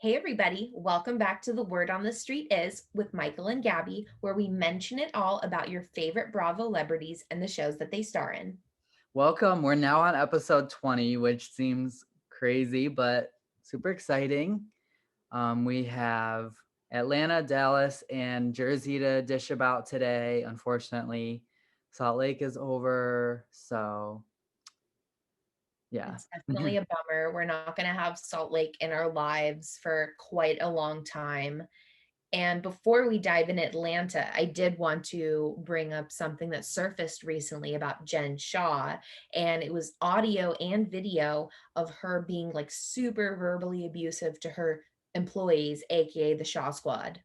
Hey everybody, welcome back to The Word on the Street Is with Michael and Gabby, where we mention it all about your favorite Bravo celebrities and the shows that they star in. Welcome. We're now on episode 20, which seems crazy, but super exciting. We have Atlanta, Dallas, and Jersey to dish about today. Unfortunately, Salt Lake is over. So, yeah. It's definitely a bummer. We're not going to have Salt Lake in our lives for quite a long time. And before we dive in Atlanta, I did want to bring up something that surfaced recently about Jen Shah. And it was audio and video of her being like super verbally abusive to her employees, AKA the Shaw Squad.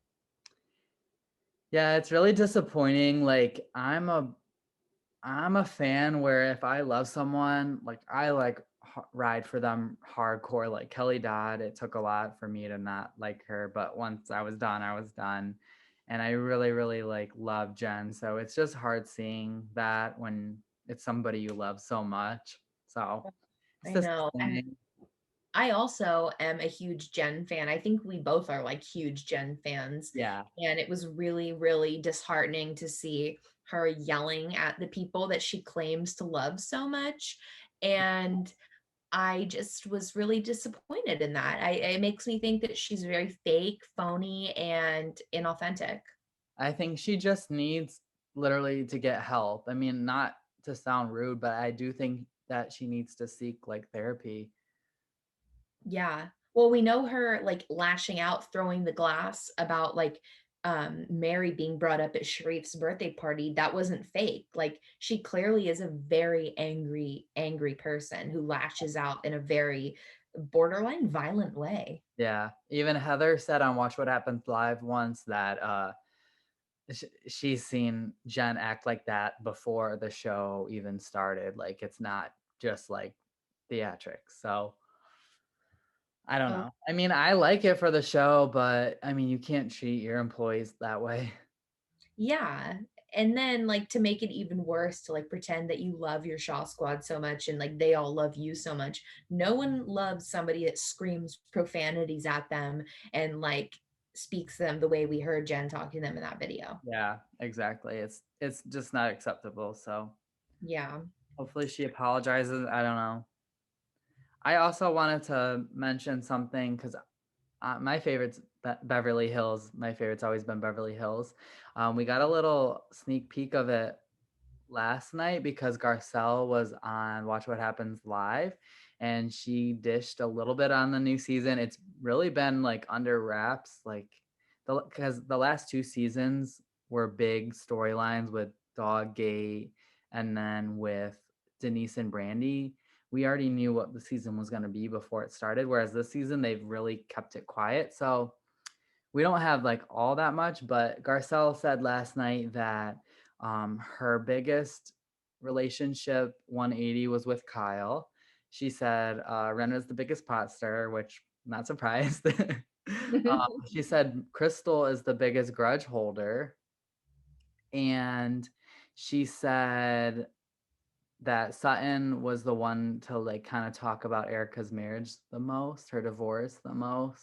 Yeah, it's really disappointing. Like, I'm a fan where if I love someone, like I ride for them hardcore. Like Kelly Dodd, it took a lot for me to not like her, but once I was done, I was done. And I really, really like love Jen. So it's just hard seeing that when it's somebody you love so much. So it's I know. And disappointing. I also am a huge Jen fan. I think we both are like huge Jen fans. Yeah. And it was really, really disheartening to see her yelling at the people that she claims to love so much. And I just was really disappointed in that. It makes me think that she's very fake, phony, and inauthentic. I think she just needs literally to get help. I mean, not to sound rude, but I do think that she needs to seek like therapy. Yeah. Well, we know her like lashing out, throwing the glass about like Mary being brought up at Sharif's birthday party. That wasn't fake. Like she clearly is a very angry, angry person who lashes out in a very borderline violent way. Yeah, even Heather said on Watch What Happens Live once that she's seen Jen act like that before the show even started. Like it's not just like theatrics. So I don't Oh, know. I mean, I like it for the show, but I mean, you can't treat your employees that way. yeah. And then like to make it even worse, to like pretend that you love your Shaw Squad so much and like they all love you so much. No one loves somebody that screams profanities at them and like speaks to them the way we heard Jen talking to them in that video. Yeah, exactly. It's just not acceptable. So Yeah. hopefully she apologizes. I don't know. I also wanted to mention something because my favorite's Beverly Hills. My favorite's always been Beverly Hills. We got a little sneak peek of it last night because Garcelle was on Watch What Happens Live, and she dished a little bit on the new season. It's really been like under wraps, like because the last two seasons were big storylines with Doggate and then with Denise and Brandi. We already knew what the season was going to be before it started, whereas this season they've really kept it quiet. So we don't have like all that much, but Garcelle said last night that her biggest relationship 180 was with Kyle. She said Rena's the biggest pot stirrer, which I'm not surprised. She said Crystal is the biggest grudge holder. And she said that Sutton was the one to like kind of talk about Erica's marriage the most, her divorce the most.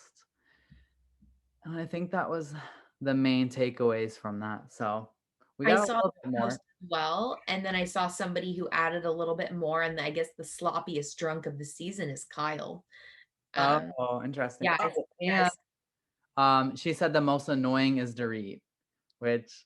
And I think that was the main takeaways from that. So we I got a saw little bit that more. post as well. And then I saw somebody who added a little bit more. And I guess the sloppiest drunk of the season is Kyle. Um, Oh, interesting. yeah, Oh, and yes. she said the most annoying is Dorit, which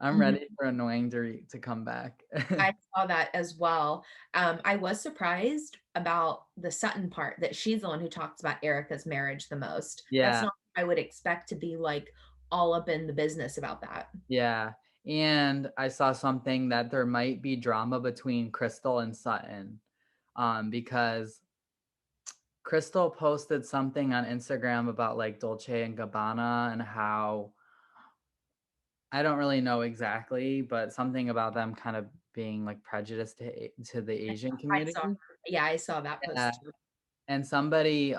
I'm ready for annoying Dorit to come back. I saw that as well. I was surprised about the Sutton part that she's the one who talks about Erica's marriage the most. That's Yeah, not what I would expect to be like all up in the business about that. yeah. And I saw something that there might be drama between Crystal and Sutton because Crystal posted something on Instagram about like Dolce and Gabbana and how I don't really know exactly, but something about them kind of being like prejudiced to the Asian I saw, community. yeah, I saw that Yeah. post too. And somebody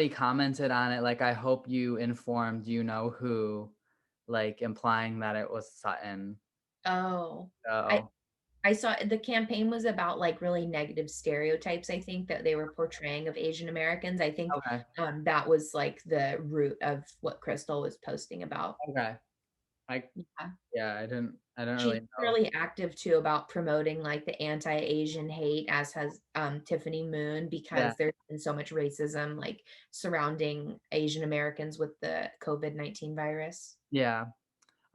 commented on it like I hope you informed you know who, like implying that it was Sutton. Oh, I So I saw the campaign was about like really negative stereotypes, I think, that they were portraying of Asian Americans. I think Okay. that was like the root of what Crystal was posting about. Okay. I Yeah. yeah, I don't She's really been know. really active too about promoting like the anti-Asian hate, as has Tiffany Moon, Yeah. because there's been so much racism like surrounding Asian Americans with the COVID-19 virus. Yeah.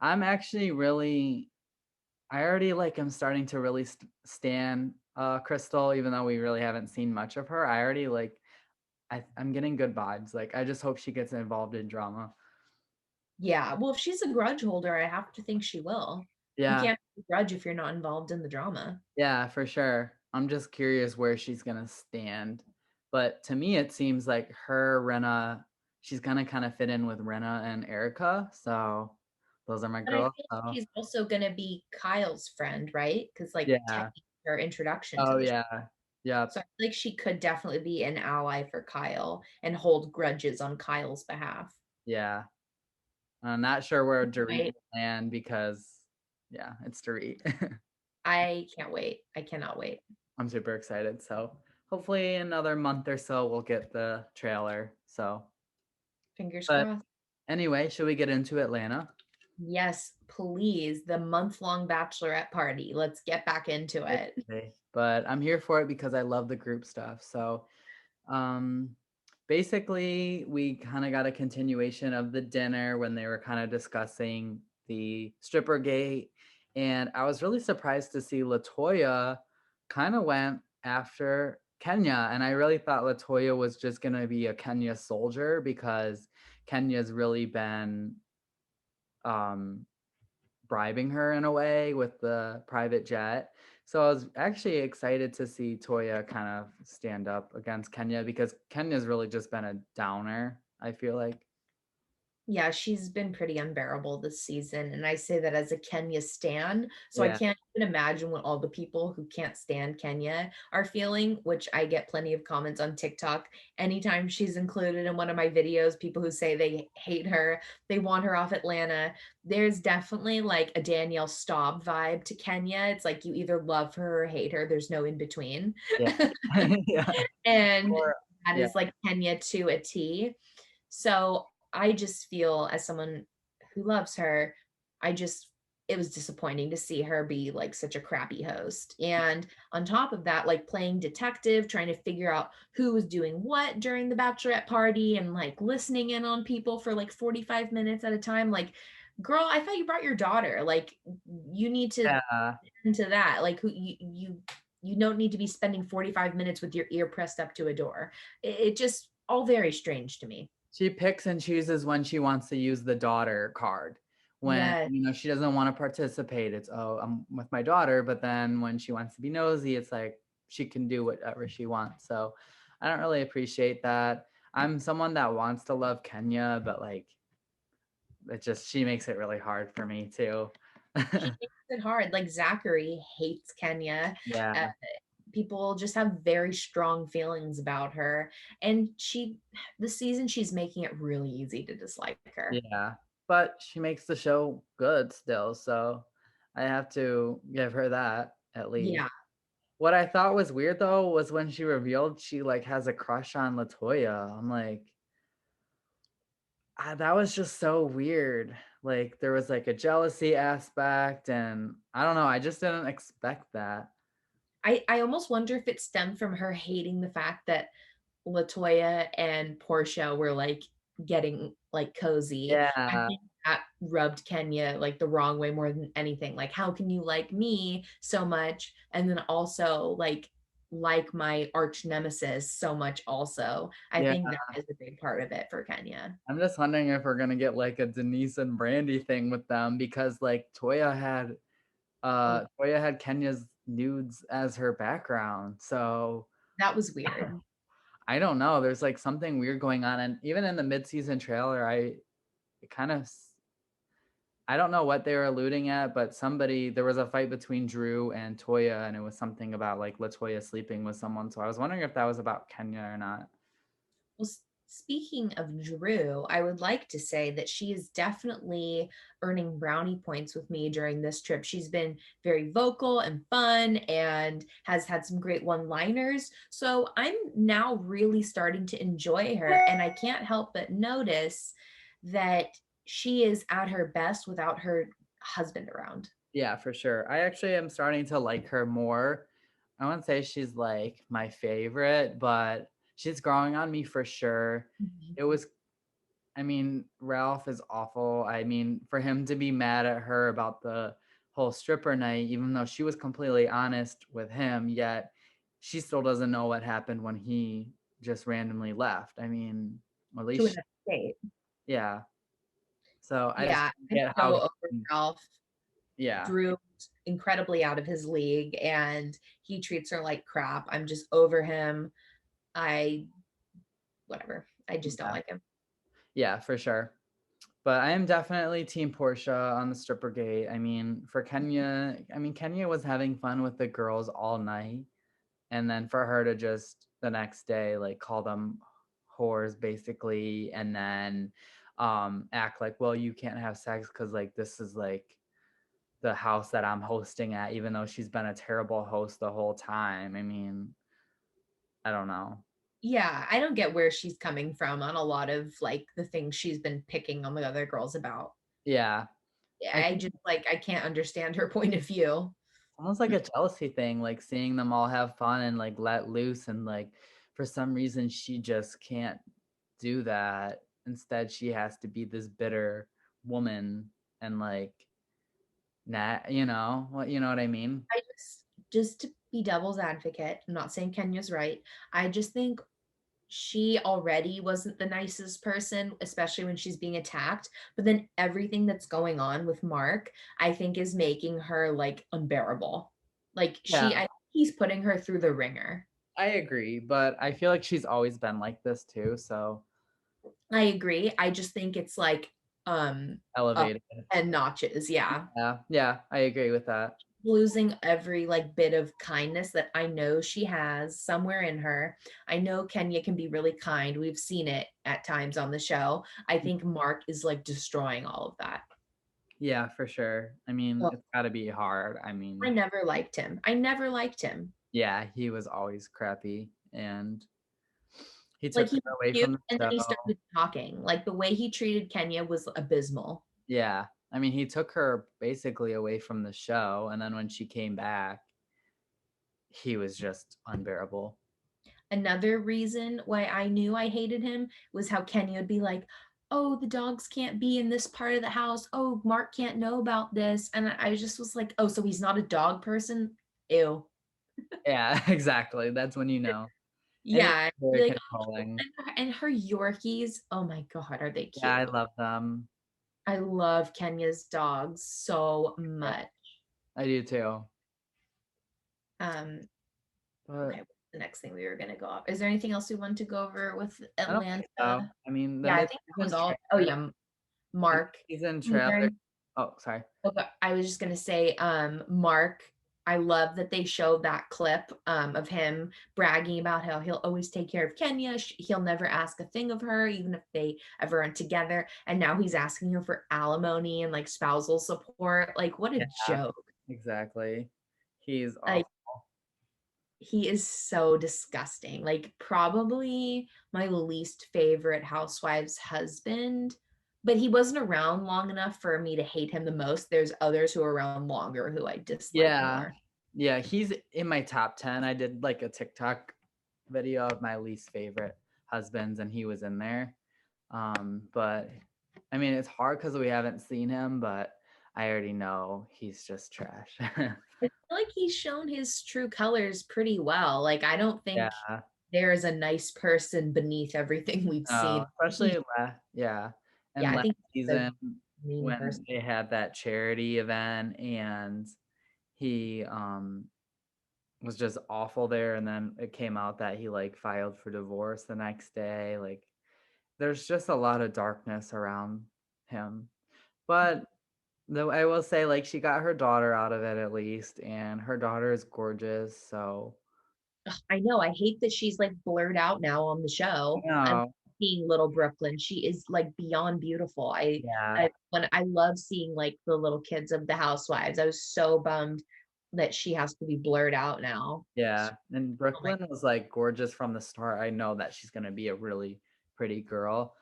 I'm actually really I already like am starting to really stan Crystal, even though we really haven't seen much of her. I already like I'm getting good vibes. Like I just hope she gets involved in drama. Yeah, well, if she's a grudge holder, I have to think she will. You Yeah. can't have a grudge if you're not involved in the drama. Yeah, for sure. I'm just curious where she's gonna stand. But to me, it seems like her, Rena, she's gonna kind of fit in with Rena and Erica. So those are my But I girls. feel like So she's also gonna be Kyle's friend, right? Because like yeah. technically her introduction to Oh the show. yeah. Yep. So I feel like she could definitely be an ally for Kyle and hold grudges on Kyle's behalf. Yeah. I'm not sure where Dorit Right? will land because yeah, it's Dorit. I can't wait. I cannot wait. I'm super excited. So hopefully another month or so we'll get the trailer. So Fingers but crossed. anyway, should we get into Atlanta? Yes, please. The month-long bachelorette party. Let's get back into it. Okay. But I'm here for it because I love the group stuff. So Um, basically, we kind of got a continuation of the dinner when they were kind of discussing the stripper gate. And I was really surprised to see Latoya kind of went after Kenya. And I really thought Latoya was just going to be a Kenya soldier because Kenya's really been um, bribing her in a way with the private jet. So I was actually excited to see Toya kind of stand up against Kenya because Kenya's really just been a downer, I feel like. Yeah, she's been pretty unbearable this season. And I say that as a Kenya stan. So I Yeah. can't even imagine what all the people who can't stand Kenya are feeling, which I get plenty of comments on TikTok. Anytime she's included in one of my videos, people who say they hate her, they want her off Atlanta. There's definitely like a Danielle Staub vibe to Kenya. It's like you either love her or hate her, there's no in between. Yeah. Yeah. And Or that yeah. is like Kenya to a T. So I just feel, as someone who loves her, I just, it was disappointing to see her be like such a crappy host. And on top of that, like playing detective, trying to figure out who was doing what during the bachelorette party and like listening in on people for like 45 minutes at a time. Like, girl, I thought you brought your daughter. Like, you need to Yeah. into that. Like, who you don't need to be spending 45 minutes with your ear pressed up to a door. It just all very strange to me. She picks and chooses when she wants to use the daughter card. When, Yes. she doesn't want to participate, it's, oh, I'm with my daughter. But then when she wants to be nosy, it's like she can do whatever she wants. So I don't really appreciate that. I'm someone that wants to love Kenya, but like, she makes it really hard for me too. She makes it hard. Like Zachary hates Kenya. Yeah. Uh, People just have very strong feelings about her. And this season, she's making it really easy to dislike her. Yeah. But she makes the show good still. So I have to give her that at least. Yeah. What I thought was weird though was when she revealed she like has a crush on Latoya. I'm like, that was just so weird. Like there was like a jealousy aspect, and I don't know. I just didn't expect that. I almost wonder if it stemmed from her hating the fact that Latoya and Portia were like getting like cozy. I Yeah, think that rubbed Kenya like the wrong way more than anything. Like, how can you like me so much and then also like my arch nemesis so much also? I yeah. think that is a big part of it for Kenya. I'm just wondering if we're gonna get like a Denise and Brandy thing with them because like Oh, Toya had Kenya's nudes as her background. So that was weird. I don't know. There's like something weird going on, and even in the mid-season trailer, it kind of I don't know what they were alluding at, but there was a fight between Drew and Toya, and it was something about like Latoya sleeping with someone. So I was wondering if that was about Kenya or not. Well, Speaking of Drew, I would like to say that she is definitely earning brownie points with me during this trip. She's been very vocal and fun and has had some great one-liners. So I'm now really starting to enjoy her. And I can't help but notice that she is at her best without her husband around. Yeah, for sure. I actually am starting to like her more. I wouldn't say she's like my favorite, but she's growing on me for sure. Mhm. It was, I mean, Ralph is awful. I mean, for him to be mad at her about the whole stripper night, even though she was completely honest with him, yet she still doesn't know what happened when he just randomly left. I mean, at To least, an estate. yeah. So I just Yeah, don't I'm get so how over he, Ralph. yeah. Drew incredibly out of his league and he treats her like crap. I'm just over him. I whatever. I just don't Yeah. like him. Yeah, for sure. But I am definitely team Portia on the stripper gate. I mean, Kenya was having fun with the girls all night. And then for her to just the next day, like call them whores basically, and then act like, well, you can't have sex because like this is like the house that I'm hosting at, even though she's been a terrible host the whole time. I mean, I don't know. Yeah, I don't get where she's coming from on a lot of like the things she's been picking on the other girls about. Yeah. Yeah, I I think just like I can't understand her point of view. almost like a jealousy thing, like seeing them all have fun and like let loose, and like for some reason she just can't do that. Instead, she has to be this bitter woman and like nah, you know what I mean? I just to be devil's advocate, I'm not saying Kenya's right. I just think she already wasn't the nicest person, especially when she's being attacked. But then everything that's going on with Mark, I think is making her like unbearable. Like Yeah, he's putting her through the ringer. I agree, but I feel like she's always been like this too, so I agree. I just think it's like up elevated. 10 notches. Yeah. Yeah, yeah, I agree with that. Losing every like bit of kindness that I know she has somewhere in her. I know Kenya can be really kind. We've seen it at times on the show. I think Mark is like destroying all of that. Yeah, for sure. I mean, So it's got to be hard. I I mean, never liked him. I never liked him. yeah, he was always crappy, and he Like took he her was away cute from the and then he show. started talking. Like the way he treated Kenya was abysmal. Yeah. I mean, he took her basically away from the show, and then when she came back, he was just unbearable. Another reason why I knew I hated him was how Kenya would be like, oh, the dogs can't be in this part of the house. Oh, Mark can't know about this. And I just was like, oh, so he's not a dog person? Ew. Yeah, exactly. That's when you know. And he's Yeah. Be very like, oh, controlling. and her Yorkies, oh my God, are they Yeah, I cute? love them. I love Kenya's dogs so Yeah, much. I do too. Um, okay, But what's the next thing we were gonna go off? Is there anything else we want to go over with I don't Atlanta? think so. I mean, the Yeah, I think that mid-season was all. Oh trailer, yeah, the Mark. mid-season trailer. Even Oh, sorry. okay, I was just gonna say, Mark. I love that they showed that clip of him bragging about how he'll always take care of Kenya. He'll never ask a thing of her, even if they ever aren't together. And now he's asking her for alimony and like spousal support. Like, what a Yeah, joke! exactly. He's Like, awful. he is so disgusting. Like probably my least favorite housewives husband, but he wasn't around long enough for me to hate him the most. There's others who are around longer who I dislike Yeah. more. Yeah, he's in my top 10. I did like a TikTok video of my least favorite husbands, and he was in there. But I mean, it's hard because we haven't seen him, but I already know he's just trash. I feel like he's shown his true colors pretty well. Like I don't think Yeah. there is a nice person beneath everything we've seen. Especially yeah. Yeah, And I last think he's a season mean when person. they had that charity event, and he was just awful there, and then it came out that he like filed for divorce the next day. Like there's just a lot of darkness around him. But though I will say, like, she got her daughter out of it at least, and her daughter is gorgeous. So I know. I hate that she's like blurred out now on the show. no, seeing little Brooklyn. She is like beyond beautiful. Yeah. I love seeing like the little kids of the housewives. I was so bummed that she has to be blurred out now. Yeah. And Oh my, Brooklyn was like gorgeous from the start. I know that she's gonna be a really pretty girl.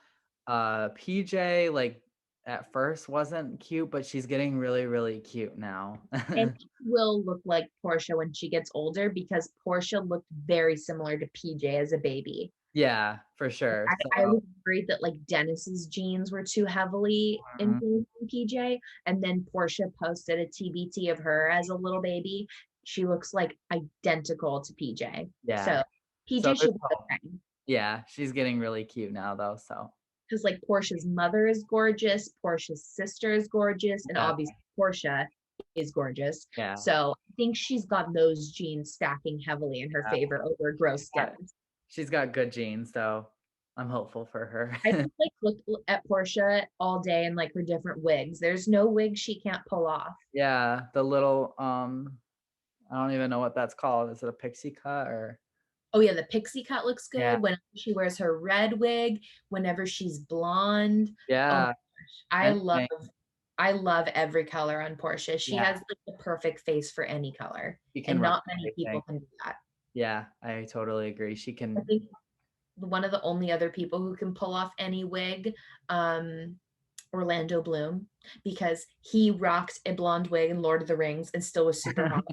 PJ, like at first wasn't cute, but she's getting really, really cute now. and she will look like Portia when she gets older because Portia looked very similar to PJ as a baby. Yeah, for sure. I So was worried that like Dennis's genes were too heavily influencing PJ. And then Portia posted a TBT of her as a little baby. She looks like identical to PJ. yeah. So So PJ there's should be hope. okay. Yeah, she's getting really cute now though. So Because like Portia's mother is gorgeous, Portia's sister is gorgeous, and yeah, obviously Portia is gorgeous. yeah. So I think she's got those genes stacking heavily in her Yeah. favor over gross Uh, skin. She's got good genes, so I'm hopeful for her. I could like look at Portia all day and like her different wigs. There's no wig she can't pull off. Yeah, the little I don't even know what that's called. Is it a pixie cut or Oh yeah, the pixie cut looks yeah, good. Whenever she wears her red wig, whenever she's blonde. Oh my yeah, gosh. anything. I love every color on Portia. She Yeah, has like the perfect face for any color. she can And rock not many everything. people can do that. Yeah, I totally agree. She I can. think one of the only other people who can pull off any wig, Orlando Bloom, because he rocked a blonde wig in Lord of the Rings and still was super hot.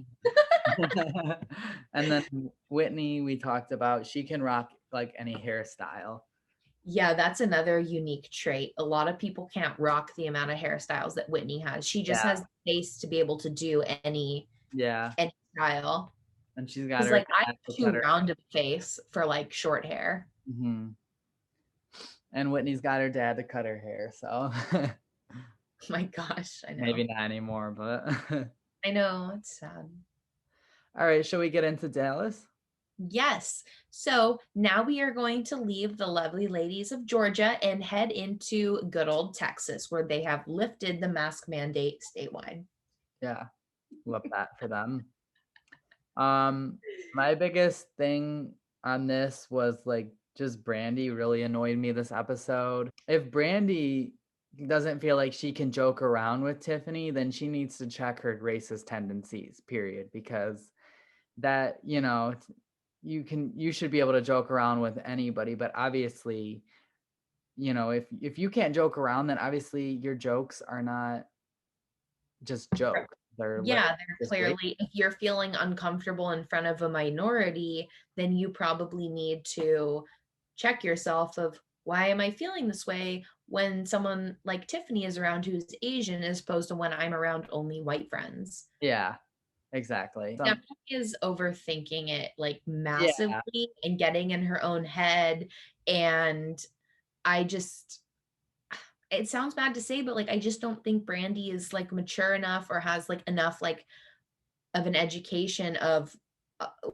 And then Whitney, we talked about, she can rock like any hairstyle. Yeah, that's another unique trait. A lot of people can't rock the amount of hairstyles that Whitney has. She just Yeah, has the face to be able to do yeah. any style. And she's got Because her like I dad to have cut too her. round of a face for like short hair. Mhm. And Whitney's got her dad to cut her hair, so My gosh, I maybe know. not anymore, but I know, it's sad. all right, shall we get into Dallas? Yes. So now we are going to leave the lovely ladies of Georgia and head into good old Texas, where they have lifted the mask mandate statewide. Yeah, love that for them. My biggest thing on this was like just Brandi really annoyed me this episode. If Brandi doesn't feel like she can joke around with Tiffany, then she needs to check her racist tendencies, period, because that, you should be able to joke around with anybody, but obviously, if you can't joke around, then obviously your jokes are not just jokes. They're like Yeah, they're just race. clearly, if you're feeling uncomfortable in front of a minority, then you probably need to check yourself of why am I feeling this way when someone like Tiffany is around who's Asian as opposed to when I'm around only white friends. Yeah, exactly. Definitely is overthinking it like Yeah, massively and getting in her own head. And I just, it sounds bad to say, but like, I just don't think Brandi is like mature enough or has like enough like of an education of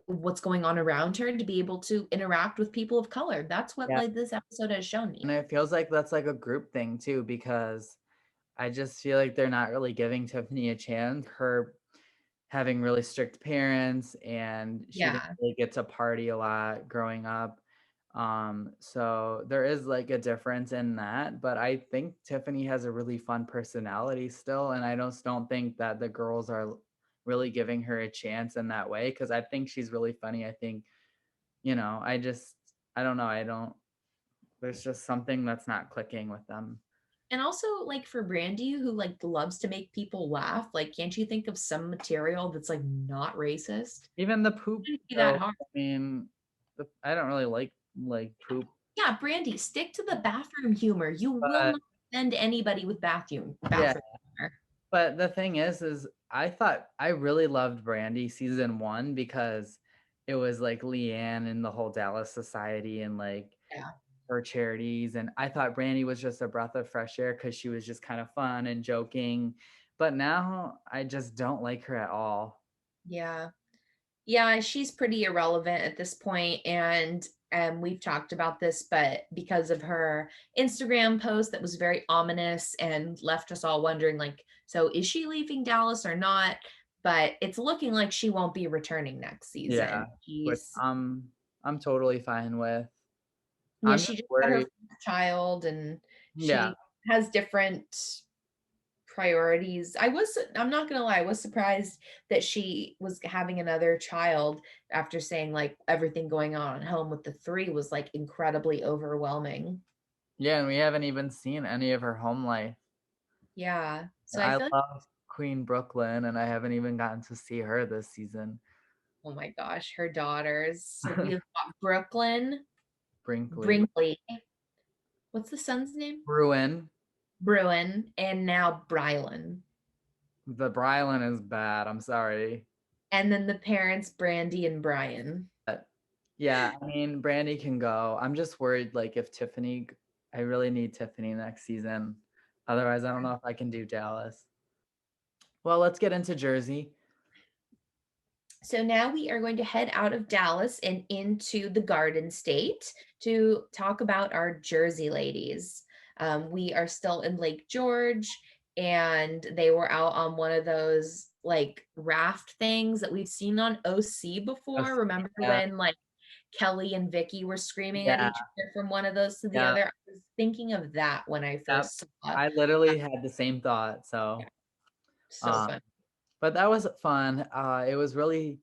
what's going on around her to be able to interact with people of color. That's what yeah. like this episode has shown And me. it feels like that's like a group thing too, because I just feel like they're not really giving Tiffany a chance. Her having really strict parents, and she didn't Yeah. really get to party a lot growing up. So there is like a difference in that, but I think Tiffany has a really fun personality still, and I just don't think that the girls are really giving her a chance in that way, because I think she's really funny. I think, I don't know. I don't There's just something that's not clicking with them. And also like for Brandi who like loves to make people laugh, like can't you think of some material that's like not racist? Even the poop It shouldn't be that joke, hard. I mean, I don't really like poop, Yeah, Brandi, stick to the bathroom humor. You will but not offend anybody with yeah. bathroom humor. But the thing is I thought I really loved Brandi season 1 because it was like Leanne and the whole Dallas Society and like Yeah. her charities, and I thought Brandi was just a breath of fresh air because she was just kind of fun and joking. But now I just don't like her at all. Yeah. Yeah, she's pretty irrelevant at this point, and we've talked about this, but because of her Instagram post that was very ominous and left us all wondering, like, so is she leaving Dallas or not? But it's looking like she won't be returning next Yeah, season. which She's I'm totally fine with. Yeah, I'm she just just had her worried. first child and Yeah. she has different priorities. I'm not gonna lie, I was surprised that she was having another child after saying like everything going on at home with the three was like incredibly overwhelming. Yeah, and we haven't even seen any of her home life. Yeah. So I I feel like, love Queen Brooklyn, and I haven't even gotten to see her this season. oh my gosh, her daughters. So we've got Brooklyn, Brinkley. Brinkley. What's the son's name? Ruin. Bruin, and now Brylan. The Brylan is bad. I'm sorry. And then the parents, Brandy and Brian. But yeah, I mean, Brandi can go. I'm just worried, like, if Tiffany, I really need Tiffany next season. Otherwise, I don't know if I can do Dallas. Well, let's get into Jersey. So now we are going to head out of Dallas and into the Garden State to talk about our Jersey ladies. We are still in Lake George, and they were out on one of those like raft things that we've seen on OC before. Remember Yeah, when like Kelly and Vicky were screaming at yeah, each other from one of those to the yeah, other? I was thinking of that when I yeah. first saw. I literally had the same thought. So, So um, fun. but that was fun. It was really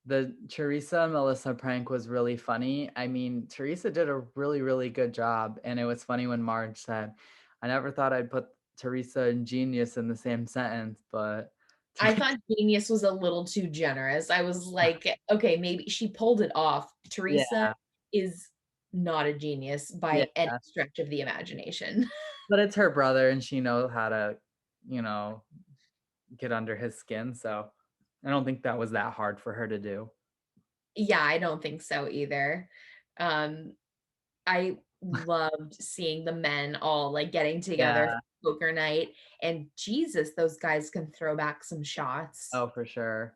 the Teresa and Melissa prank was really funny. I mean, Teresa did a really, really good job. And it was funny when Marge said, I never thought I'd put Teresa and genius in the same sentence, but I thought genius was a little too generous. I was like, okay, maybe she pulled it off. Teresa yeah, is not a genius yeah. by any stretch of the imagination. But it's her brother and she knows how to, you know, get under his skin. So I don't think that was that hard for her to do. Yeah, I don't think so either. Um, I loved seeing the men all like getting together Yeah. for poker night, and Jesus, those guys can throw back some shots. Oh, for sure.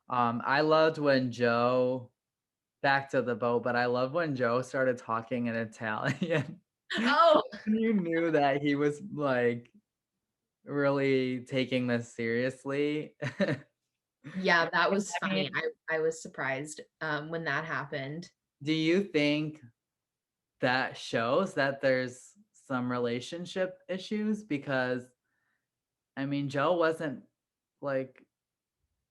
I loved when Joe back to the boat, but I love when Joe started talking in Italian. Oh, You knew that he was like really taking this seriously. yeah, that was I mean, funny. I was surprised when that happened. do you think that shows that there's some relationship issues? Because I mean, Joe wasn't like,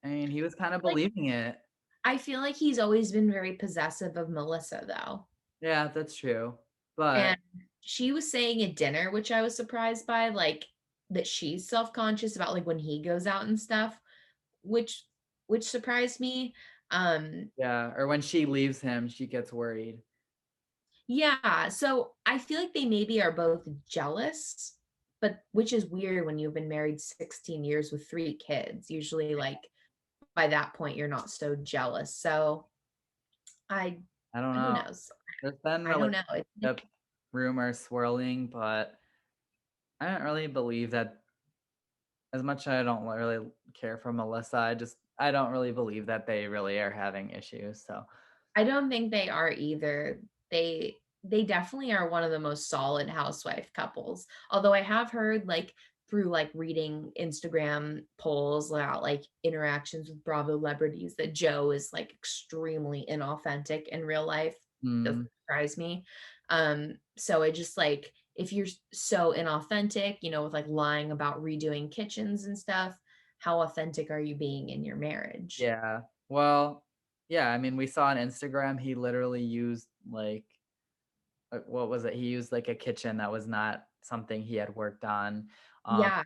I mean, he was kind of Like believing it. I feel like he's always been very possessive of Melissa, though. Yeah, that's true. But And she was saying at dinner, which I was surprised by, like that she's self-conscious about like when he goes out and stuff, which which surprised me. yeah, or when she leaves him, she gets worried. Yeah, so I feel like they maybe are both jealous, but which is weird when you've been married 16 years with three kids. Usually, like by that point, you're not so jealous. So I, I don't who know. knows? There's been I don't know. It's relationship rumors swirling, but I don't really believe that as much as I don't really care for Melissa, I don't really believe that they really are having issues. So I don't think they are either. They definitely are one of the most solid housewife couples. Although I have heard like through like reading Instagram polls about like interactions with Bravo celebrities that Joe is like extremely inauthentic in real life. Doesn't mm, surprise me. So it just like if you're so inauthentic, with like lying about redoing kitchens and stuff, how authentic are you being in your marriage? yeah. Well, yeah, I mean, we saw on Instagram he literally used like what was it? He used like a kitchen that was not something he had worked on. Um Yeah.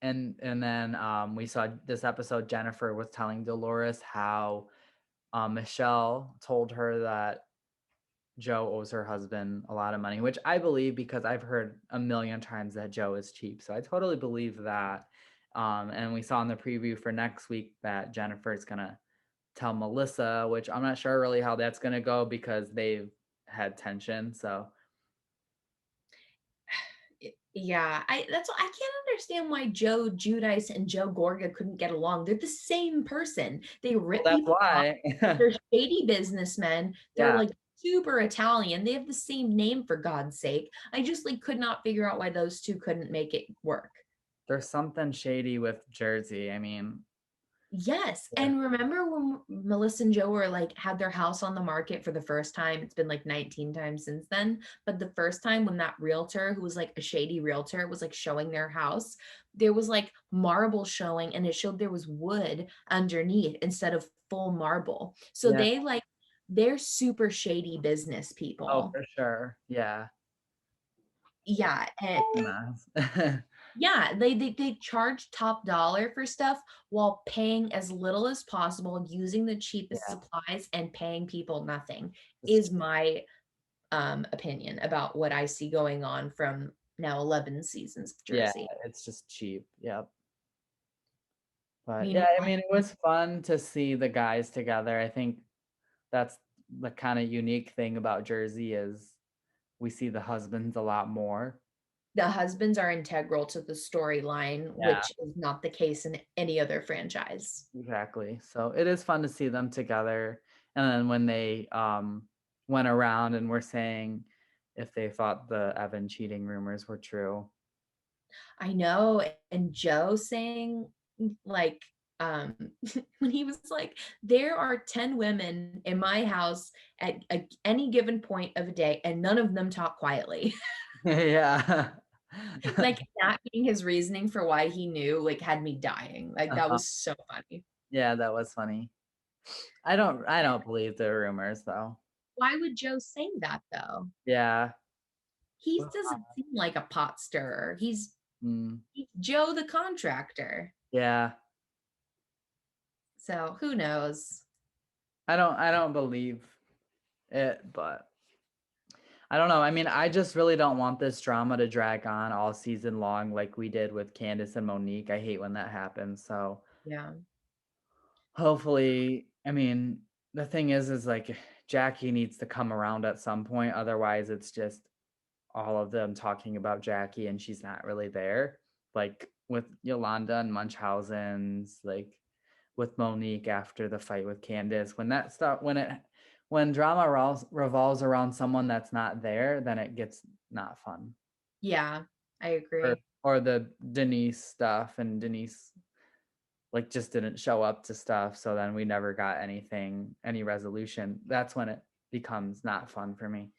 and then we saw this episode Jennifer was telling Dolores how Michelle told her that Joe owes her husband a lot of money, which I believe because I've heard a million times that Joe is cheap. So I totally believe that. And we saw in the preview for next week that Jennifer is going to tell Melissa, which I'm not sure really how that's going to go because they've had tension. So Yeah, I can't understand why Joe Judice and Joe Gorga couldn't get along. They're the same person. They well, rip that's people off. why. They're shady businessmen. They're Yeah, like super Italian. They have the same name for God's sake. I just like could not figure out why those two couldn't make it work. there's something shady with Jersey. I mean, Yes. And remember when Melissa and Joe were like had their house on the market for the first time? It's been like 19 times since then. But the first time when that realtor, who was like a shady realtor, was like showing their house, there was like marble showing and it showed there was wood underneath instead of full marble. So Yeah. they like they're super shady business Oh, people. for sure. Yeah. Yeah. And Nice. yeah, they charge top dollar for stuff while paying as little as possible, using the cheapest Yeah. supplies and paying people nothing It's is my opinion about what I see going on from now 11 seasons of yeah, Jersey. it's just cheap. Yep. But yeah, I Meanwhile, mean, it was fun to see the guys together. I think that's the kind of unique thing about Jersey is we see the husbands a lot more. the husbands are integral to the storyline, Yeah, which is not the case in any other franchise. exactly. So it is fun to see them together. And then when they went around and were saying if they thought the Evan cheating rumors were true. I know. And Joe saying, like, um, when he was like, there are 10 women in my house at any given point of a day, and none of them talk quietly. Yeah. Like, that being his reasoning for why he knew, like, had me dying. Like, that Uh-huh. was so funny. Yeah, that was funny. I don't believe the rumors though. Why would Joe say that, though? Yeah. He doesn't seem like a pot stirrer. Mm, He's Joe the contractor. yeah. So who knows? I don't believe it, but I don't know. I mean, I just really don't want this drama to drag on all season long like we did with Candace and Monique. I hate when that happens. So Yeah. hopefully, I mean, the thing is like Jackie needs to come around at some point. Otherwise, it's just all of them talking about Jackie and she's not really there. Like with Yolanda and Munchausen's, like with Monique after the fight with Candace. When drama revolves around someone that's not there, then it gets not fun. Yeah, I Or agree. or the Denise stuff and Denise like just didn't show up to stuff, so then we never got any resolution. That's when it becomes not fun for me.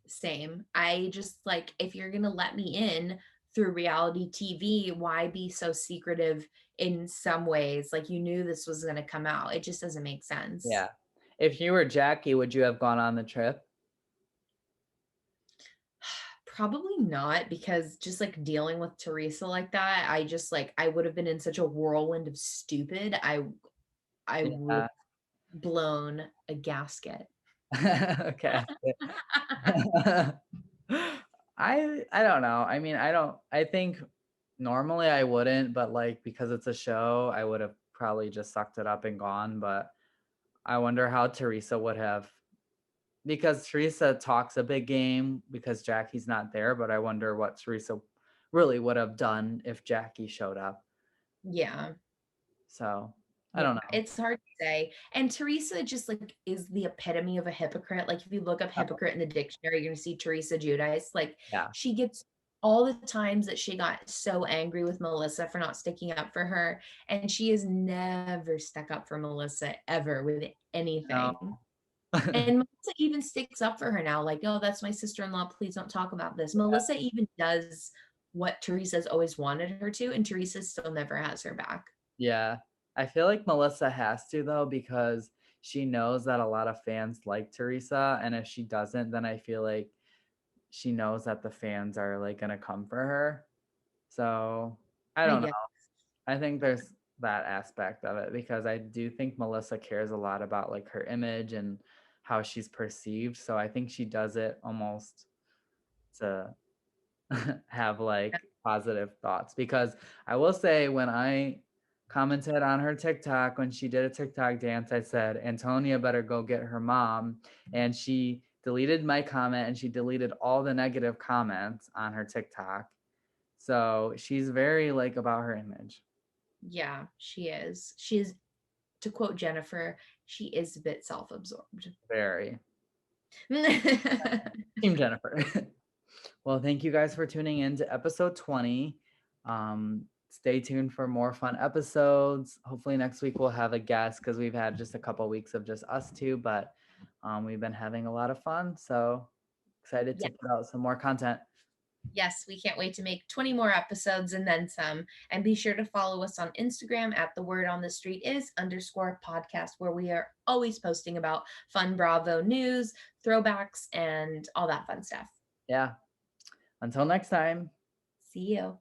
Same. I just like, if you're going to let me in through reality TV, why be so secretive in some ways? Like, you knew this was going to come out. It just doesn't make sense. Yeah. If you were Jackie, would you have gone on the trip? Probably not, because just like dealing with Teresa like that, I just like I would have been in such a whirlwind of stupid. I would have Yeah. blown a gasket. Okay. I don't know. I mean, I think normally I wouldn't, but like because it's a show, I would have probably just sucked it up and gone, but I wonder how Teresa would have because Teresa talks a big game because Jackie's not there, but I wonder what Teresa really would have done if Jackie showed up. Yeah. So, I Yeah, don't know. it's hard to say. And Teresa just like is the epitome of a hypocrite. Like if you look up Oh, hypocrite in the dictionary, you're gonna see Teresa Judice. Like yeah. she gets all the times that she got so angry with Melissa for not sticking up for her. And she has never stuck up for Melissa ever with No. anything. And Melissa even sticks up for her now, like, oh, that's my sister-in-law. Please don't talk about this. Melissa even does what Teresa's always wanted her to, and Teresa still never has her back. Yeah. I feel like Melissa has to though because she knows that a lot of fans like Teresa and if she doesn't then I feel like she knows that the fans are like going to come for her. So, I I don't know. guess. I think there's that aspect of it because I do think Melissa cares a lot about like her image and how she's perceived. So I think she does it almost to have like positive thoughts because I will say when I commented on her TikTok when she did a TikTok dance, I said Antonia better go get her mom, and she deleted my comment and she deleted all the negative comments on her TikTok. So she's very like about her image. Yeah, she is. She is, to quote Jennifer, she is a bit self-absorbed. Very. Team Jennifer. Well, thank you guys for tuning in to episode 20. stay tuned for more fun episodes. Hopefully next week we'll have a guest because we've had just a couple weeks of just us two, but we've been having a lot of fun. So excited to Yes. put out some more content. Yes, we can't wait to make 20 more episodes and then some. And be sure to follow us on Instagram at the word on the street is _podcast, where we are always posting about fun Bravo news, throwbacks, and all that fun stuff. Yeah. Until next time. See you.